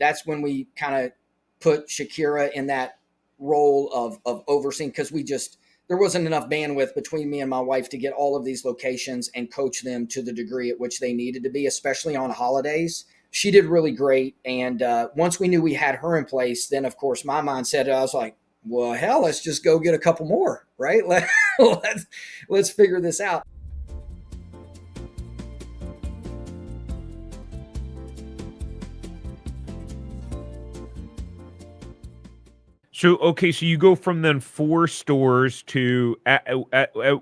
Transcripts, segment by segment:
that's when we kind of put Shakira in that role of overseeing, because there wasn't enough bandwidth between me and my wife to get all of these locations and coach them to the degree at which they needed to be, especially on holidays. She did really great. And once we knew we had her in place, then of course my mindset, I was like, well, hell, let's just go get a couple more, right? Let's figure this out. So you go from then 4 stores to at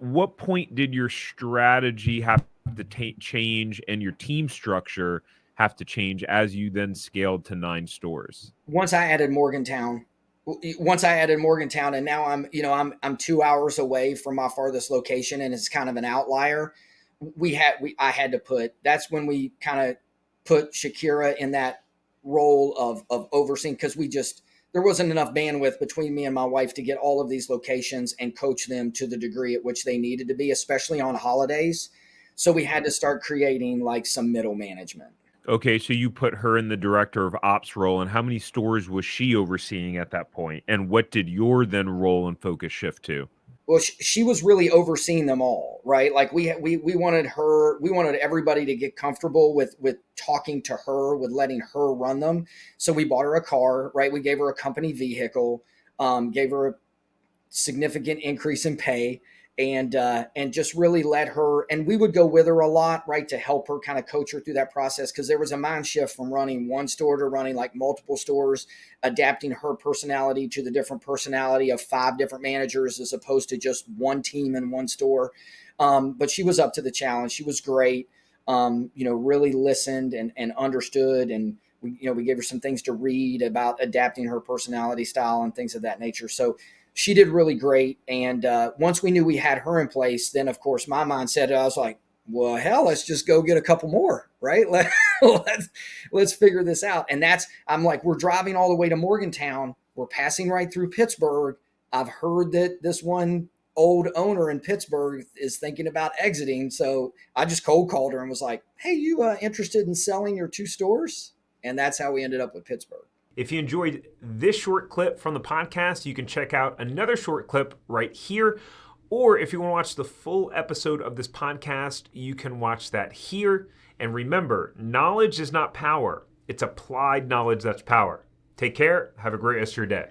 what point did your strategy have to change and your team structure have to change as you then scaled to 9 stores? Once I added Morgantown, and now I'm 2 hours away from my farthest location, and it's kind of an outlier. That's when we kind of put Shakira in that role of overseeing, because there wasn't enough bandwidth between me and my wife to get all of these locations and coach them to the degree at which they needed to be, especially on holidays. So we had to start creating like some middle management. Okay, so you put her in the director of ops role, and how many stores was she overseeing at that point? And what did your then role and focus shift to? Well, she was really overseeing them all, right? Like we wanted everybody to get comfortable with talking to her, with letting her run them. So we bought her a car, right? We gave her a company vehicle, gave her a significant increase in pay, and just really let her, and we would go with her a lot, right, to help her kind of coach her through that process, because there was a mind shift from running one store to running like multiple stores, adapting her personality to the different personality of 5 different managers as opposed to just one team in one store. But she was up to the challenge. She was great. Really listened and understood, and we gave her some things to read about adapting her personality style and things of that nature. So she did really great. And once we knew we had her in place, then of course my mindset, I was like, well, hell, let's just go get a couple more, right? Let's figure this out. And I'm like, we're driving all the way to Morgantown. We're passing right through Pittsburgh. I've heard that this one old owner in Pittsburgh is thinking about exiting. So I just cold called her and was like, hey, you interested in selling your 2 stores? And that's how we ended up with Pittsburgh. If you enjoyed this short clip from the podcast, you can check out another short clip right here. Or if you want to watch the full episode of this podcast, you can watch that here. And remember, knowledge is not power. It's applied knowledge that's power. Take care. Have a great rest of your day.